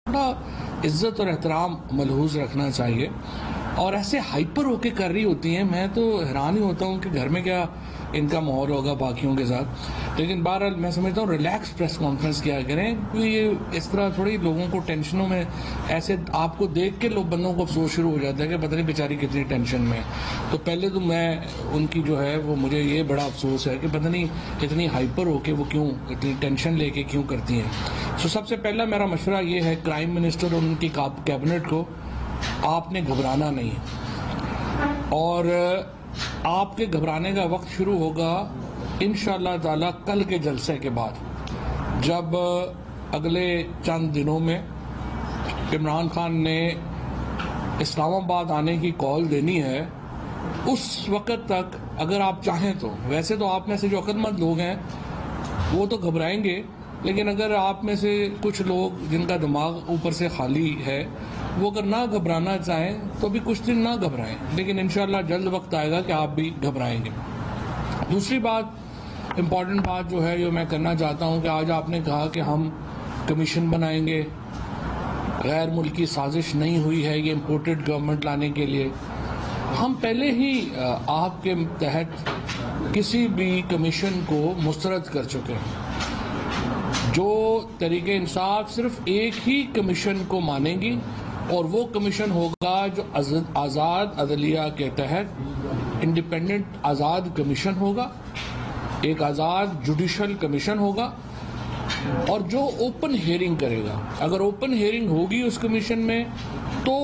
تھوڑا عزت اور احترام ملحوظ رکھنا چاہیے، اور ایسے ہائپر ہو کے کر رہی ہوتی ہیں، میں تو حیران ہی ہوتا ہوں کہ گھر میں کیا ان کا ماحول ہوگا باقیوں کے ساتھ. لیکن بہرحال میں سمجھتا ہوں ریلیکس پریس کانفرنس کیا کریں، کیونکہ یہ اس طرح تھوڑی لوگوں کو ٹینشنوں میں، ایسے آپ کو دیکھ کے لوگ بندوں کو افسوس شروع ہو جاتا ہے کہ پتہ نہیں بیچاری کتنی ٹینشن میں. تو پہلے تو میں ان کی جو ہے وہ، مجھے یہ بڑا افسوس ہے کہ پتہ نہیں اتنی ہائپر ہو کے وہ کیوں اتنی ٹینشن لے کے کیوں کرتی ہیں. سب سے پہلا میرا مشورہ یہ ہے پرائم منسٹر اور ان کی کیبنٹ کو، آپ نے گھبرانا نہیں، اور آپ کے گھبرانے کا وقت شروع ہوگا انشاءاللہ تعالی کل کے جلسے کے بعد، جب اگلے چند دنوں میں عمران خان نے اسلام آباد آنے کی کال دینی ہے. اس وقت تک اگر آپ چاہیں تو، ویسے تو آپ میں سے جو عقل مند لوگ ہیں وہ تو گھبرائیں گے، لیکن اگر آپ میں سے کچھ لوگ جن کا دماغ اوپر سے خالی ہے وہ اگر نہ گھبرانا چاہیں تو بھی کچھ دن نہ گھبرائیں، لیکن انشاءاللہ جلد وقت آئے گا کہ آپ بھی گھبرائیں گے. دوسری بات، امپورٹنٹ بات جو ہے جو میں کرنا چاہتا ہوں کہ آج آپ نے کہا کہ ہم کمیشن بنائیں گے، غیر ملکی سازش نہیں ہوئی ہے یہ امپورٹڈ گورنمنٹ لانے کے لیے. ہم پہلے ہی آپ کے تحت کسی بھی کمیشن کو مسترد کر چکے ہیں. جو تحریک انصاف صرف ایک ہی کمیشن کو مانے گی، اور وہ کمیشن ہوگا جو آزاد عدلیہ کے تحت انڈیپینڈنٹ آزاد کمیشن ہوگا، ایک آزاد جوڈیشل کمیشن ہوگا، اور جو اوپن ہیئرنگ کرے گا. اگر اوپن ہیئرنگ ہوگی اس کمیشن میں تو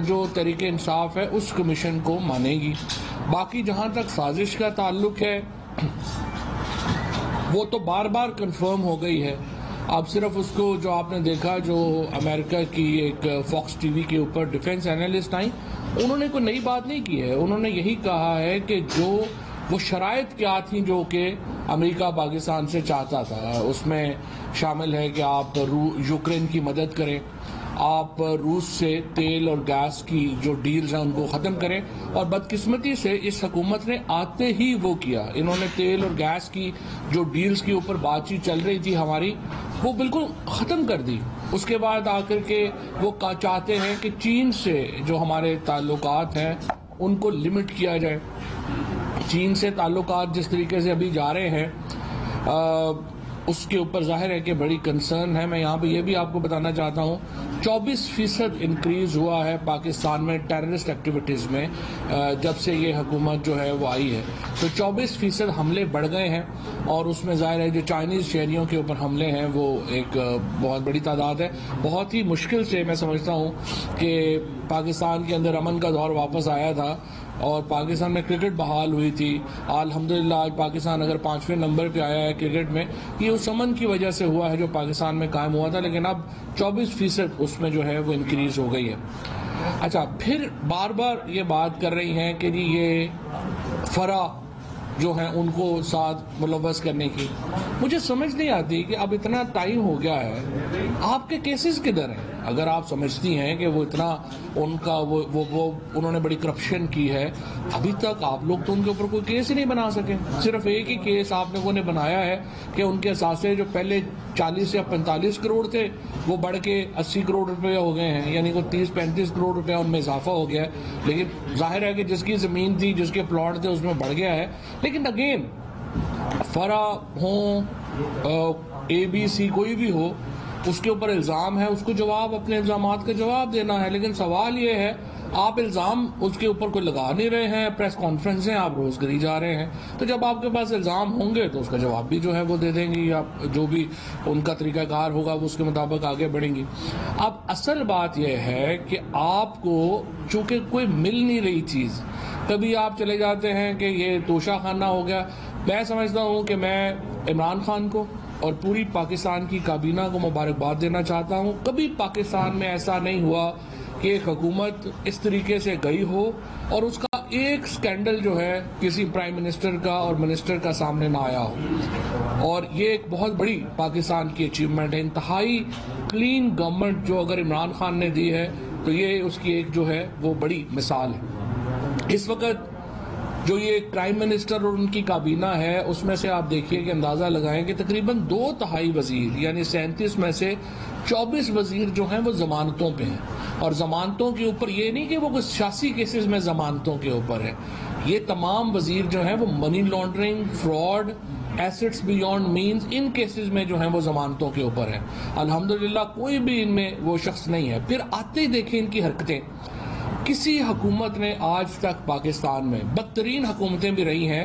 جو تحریک انصاف ہے اس کمیشن کو مانے گی. باقی جہاں تک سازش کا تعلق ہے وہ تو بار بار کنفرم ہو گئی ہے. اب صرف اس کو جو آپ نے دیکھا، جو امریکہ کی ایک فاکس ٹی وی کے اوپر ڈیفنس اینالسٹ آئیں، انہوں نے کوئی نئی بات نہیں کی ہے. انہوں نے یہی کہا ہے کہ جو وہ شرائط کیا تھیں جو کہ امریکہ پاکستان سے چاہتا تھا، اس میں شامل ہے کہ آپ یوکرین کی مدد کریں، آپ روس سے تیل اور گیس کی جو ڈیلز ہیں ان کو ختم کریں. اور بدقسمتی سے اس حکومت نے آتے ہی وہ کیا. انہوں نے تیل اور گیس کی جو ڈیلز کے اوپر بات چیت چل رہی تھی ہماری، وہ بالکل ختم کر دی. اس کے بعد آ کر کے وہ چاہتے ہیں کہ چین سے جو ہمارے تعلقات ہیں ان کو لمٹ کیا جائے. چین سے تعلقات جس طریقے سے ابھی جا رہے ہیں اس کے اوپر ظاہر ہے کہ بڑی کنسرن ہے. میں یہاں پہ یہ بھی آپ کو بتانا چاہتا ہوں 24% انکریز ہوا ہے پاکستان میں ٹیررسٹ ایکٹیویٹیز میں جب سے یہ حکومت جو ہے وہ آئی ہے. تو 24% حملے بڑھ گئے ہیں، اور اس میں ظاہر ہے جو چائنیز شہریوں کے اوپر حملے ہیں وہ ایک بہت بڑی تعداد ہے. بہت ہی مشکل سے میں سمجھتا ہوں کہ پاکستان کے اندر امن کا دور واپس آیا تھا اور پاکستان میں کرکٹ بحال ہوئی تھی. الحمدللہ آج پاکستان اگر 5ویں نمبر پہ آیا ہے کرکٹ میں، یہ اس امن کی وجہ سے ہوا ہے جو پاکستان میں قائم ہوا تھا. لیکن اب 24% اس میں جو ہے وہ انکریز ہو گئی ہے. اچھا، پھر بار بار یہ بات کر رہی ہیں کہ جی یہ فرا جو ہیں ان کو ساتھ ملوث کرنے کی. مجھے سمجھ نہیں آتی کہ اب اتنا ٹائم ہو گیا ہے، آپ کے کیسز کدھر ہیں؟ اگر آپ سمجھتی ہیں کہ وہ اتنا ان کا وہ انہوں نے بڑی کرپشن کی ہے، ابھی تک آپ لوگ تو ان کے اوپر کوئی کیس ہی نہیں بنا سکے. صرف ایک ہی کیس آپ لوگوں نے بنایا ہے کہ ان کے اثاثے جو پہلے 40 یا 45 کروڑ تھے وہ بڑھ کے 80 کروڑ روپے ہو گئے ہیں، یعنی کوئی 30-35 کروڑ روپے ان میں اضافہ ہو گیا ہے. لیکن ظاہر ہے کہ جس کی زمین تھی، جس کے پلاٹ تھے، اس میں بڑھ گیا ہے. لیکن اگین فرا ہوں، اے بی سی کوئی بھی ہو، اس کے اوپر الزام ہے، اس کو جواب، اپنے الزامات کا جواب دینا ہے. لیکن سوال یہ ہے آپ الزام اس کے اوپر کوئی لگا نہیں رہے ہیں، پریس کانفرنسیں آپ روز کری جا رہے ہیں. تو جب آپ کے پاس الزام ہوں گے تو اس کا جواب بھی جو ہے وہ دے دیں گی، یا جو بھی ان کا طریقہ کار ہوگا وہ اس کے مطابق آگے بڑھیں گی. اب اصل بات یہ ہے کہ آپ کو چونکہ کوئی مل نہیں رہی چیز، کبھی آپ چلے جاتے ہیں کہ یہ توشہ خانہ ہو گیا. میں سمجھتا ہوں کہ میں عمران خان کو اور پوری پاکستان کی کابینہ کو مبارکباد دینا چاہتا ہوں. کبھی پاکستان میں ایسا نہیں ہوا کہ ایک حکومت اس طریقے سے گئی ہو اور اس کا ایک سکینڈل جو ہے کسی پرائم منسٹر کا اور منسٹر کا سامنے نہ آیا ہو. اور یہ ایک بہت بڑی پاکستان کی اچیومنٹ ہے. انتہائی کلین گورنمنٹ جو اگر عمران خان نے دی ہے تو یہ اس کی ایک جو ہے وہ بڑی مثال ہے. اس وقت جو یہ پرائم منسٹر اور ان کی کابینہ ہے اس میں سے آپ دیکھیے کہ اندازہ لگائیں کہ تقریباً 2/3 وزیر یعنی 37 میں سے 24 وزیر جو ہیں وہ ضمانتوں پہ ہیں، اور ضمانتوں کے اوپر یہ نہیں کہ وہ کچھ سیاسی کیسز میں ضمانتوں کے اوپر ہے، یہ تمام وزیر جو ہیں وہ money laundering, fraud, assets beyond means, ان کیسز میں جو ہیں وہ ضمانتوں کے اوپر ہیں۔ الحمدللہ کوئی بھی ان میں وہ شخص نہیں ہے۔ پھر آتے ہی دیکھیں ان کی حرکتیں، کسی حکومت نے آج تک پاکستان میں، بدترین حکومتیں بھی رہی ہیں،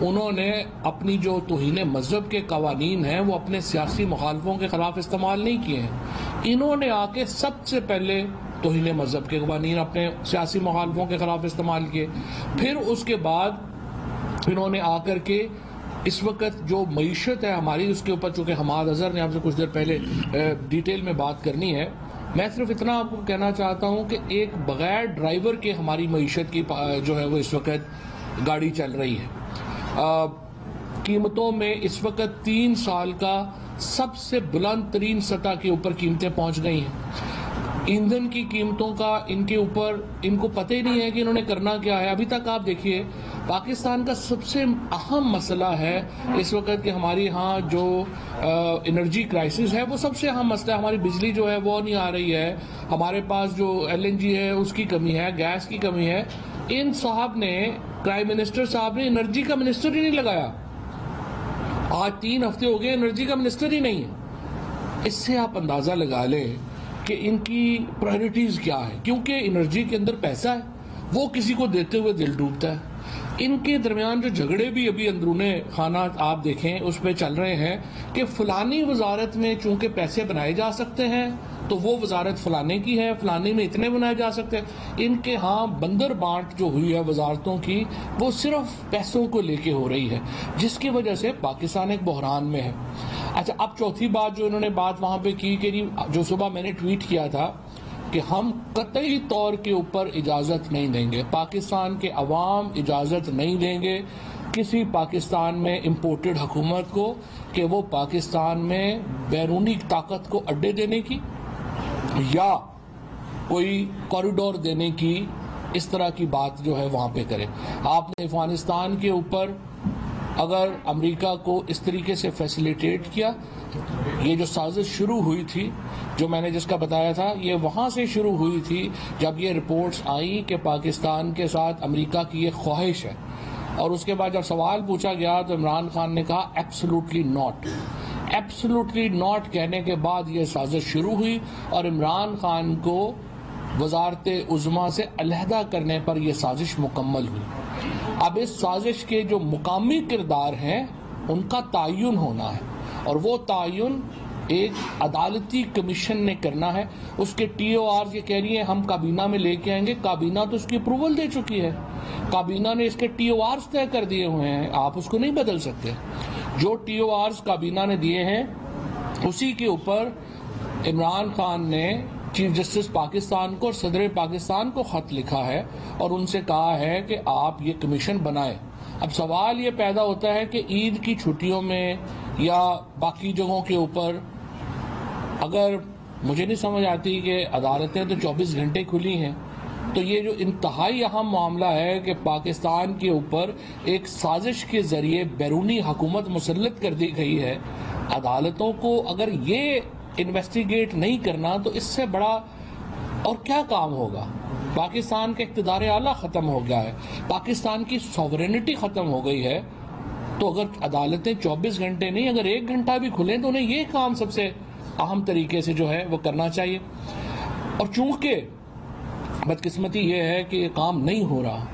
انہوں نے اپنی جو توہین مذہب کے قوانین ہیں وہ اپنے سیاسی مخالفوں کے خلاف استعمال نہیں کیے ہیں۔ انہوں نے آ کے سب سے پہلے توہین مذہب کے قوانین اپنے سیاسی مخالفوں کے خلاف استعمال کیے، پھر اس کے بعد انہوں نے آ کر کے اس وقت جو معیشت ہے ہماری، اس کے اوپر چونکہ حماد اظہر نے آپ سے کچھ دیر پہلے ڈیٹیل میں بات کرنی ہے، میں صرف اتنا آپ کو کہنا چاہتا ہوں کہ ایک بغیر ڈرائیور کے ہماری معیشت کی جو ہے وہ اس وقت گاڑی چل رہی ہے۔ قیمتوں میں اس وقت 3 سال کا سب سے بلند ترین سطح کے اوپر قیمتیں پہنچ گئی ہیں۔ ایندھن کی قیمتوں کا ان کے اوپر ان کو پتہ ہی نہیں ہے کہ انہوں نے کرنا کیا ہے۔ ابھی تک آپ دیکھیے پاکستان کا سب سے اہم مسئلہ ہے اس وقت کہ ہماری ہاں جو انرجی کرائسس ہے وہ سب سے اہم مسئلہ ہے۔ ہماری بجلی جو ہے وہ نہیں آ رہی ہے، ہمارے پاس جو LNG ہے اس کی کمی ہے، گیس کی کمی ہے۔ ان صاحب نے، پرائم منسٹر صاحب نے انرجی کا منسٹر ہی نہیں لگایا، آج 3 ہفتے ہو گئے انرجی کا منسٹر ہی نہیں ہے۔ اس سے آپ اندازہ لگا لیں کہ ان کی پرائرٹیز کیا ہے، کیونکہ انرجی کے اندر پیسہ ہے، وہ کسی کو دیتے ہوئے دل ڈوبتا ہے۔ ان کے درمیان جو جھگڑے بھی ابھی اندرون خانہ آپ دیکھیں اس پہ چل رہے ہیں کہ فلانی وزارت میں چونکہ پیسے بنائے جا سکتے ہیں تو وہ وزارت فلانے کی ہے، فلانے میں اتنے بنائے جا سکتے ہیں۔ ان کے ہاں بندر بانٹ جو ہوئی ہے وزارتوں کی، وہ صرف پیسوں کو لے کے ہو رہی ہے، جس کی وجہ سے پاکستان ایک بحران میں ہے۔ اچھا، اب چوتھی بات جو انہوں نے بات وہاں پہ کی کہ جو صبح میں نے ٹویٹ کیا تھا کہ ہم قطعی طور کے اوپر اجازت نہیں دیں گے، پاکستان کے عوام اجازت نہیں دیں گے کسی پاکستان میں امپورٹڈ حکومت کو کہ وہ پاکستان میں بیرونی طاقت کو اڈے دینے کی یا کوئی کوریڈور دینے کی اس طرح کی بات جو ہے وہاں پہ کرے۔ آپ نے افغانستان کے اوپر اگر امریکہ کو اس طریقے سے فیسیلیٹیٹ کیا، یہ جو سازش شروع ہوئی تھی، جو میں نے جس کا بتایا تھا، یہ وہاں سے شروع ہوئی تھی جب یہ رپورٹس آئیں کہ پاکستان کے ساتھ امریکہ کی ایک خواہش ہے، اور اس کے بعد جب سوال پوچھا گیا تو عمران خان نے کہا ایبسلوٹلی ناٹ۔ ایبسلوٹلی ناٹ کہنے کے بعد یہ سازش شروع ہوئی اور عمران خان کو وزارت عظمیٰ سے علیحدہ کرنے پر یہ سازش مکمل ہوئی۔ اب اس سازش کے جو مقامی کردار ہیں ان کا تعین ہونا ہے، اور وہ تعین ایک عدالتی کمیشن نے کرنا ہے۔ اس کے TOR یہ کہہ رہی ہیں ہم کابینہ میں لے کے آئیں گے، کابینہ تو اس کی اپروول دے چکی ہے، کابینہ نے اس کے TORs طے کر دیے ہوئے ہیں، آپ اس کو نہیں بدل سکتے۔ جو TORs کابینہ نے دیے ہیں اسی کے اوپر عمران خان نے چیف جسٹس پاکستان کو اور صدر پاکستان کو خط لکھا ہے اور ان سے کہا ہے کہ آپ یہ کمیشن بنائیں۔ اب سوال یہ پیدا ہوتا ہے کہ عید کی چھٹیوں میں یا باقی جگہوں کے اوپر اگر مجھے نہیں سمجھ آتی کہ عدالتیں تو 24 گھنٹے کھلی ہیں، تو یہ جو انتہائی اہم معاملہ ہے کہ پاکستان کے اوپر ایک سازش کے ذریعے بیرونی حکومت مسلط کر دی گئی ہے، عدالتوں کو اگر یہ انویسٹیگیٹ نہیں کرنا تو اس سے بڑا اور کیا کام ہوگا؟ پاکستان کا اقتدار اعلیٰ ختم ہو گیا ہے، پاکستان کی سوورینٹی ختم ہو گئی ہے، تو اگر عدالتیں 24 گھنٹے نہیں اگر 1 گھنٹہ بھی کھلیں تو انہیں یہ کام سب سے اہم طریقے سے جو ہے وہ کرنا چاہیے۔ اور چونکہ بدقسمتی یہ ہے کہ یہ کام نہیں ہو رہا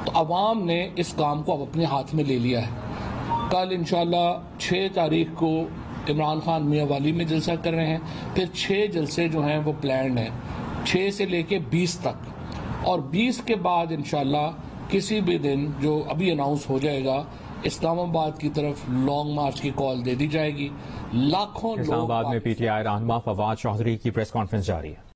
تو عوام نے اس کام کو اب اپنے ہاتھ میں لے لیا ہے۔ کل انشاءاللہ 6 تاریخ کو عمران خان میاں والی میں جلسہ کر رہے ہیں، پھر 6 جلسے جو ہیں وہ پلانڈ ہیں، 6 سے لے کے 20 تک، اور 20 کے بعد انشاءاللہ کسی بھی دن جو ابھی اناؤنس ہو جائے گا اسلام آباد کی طرف لانگ مارچ کی کال دے دی جائے گی۔ لاکھوں لوگ اسلام آباد میں PTI رہنما فواد چودھری کی پریس کانفرنس جاری ہے۔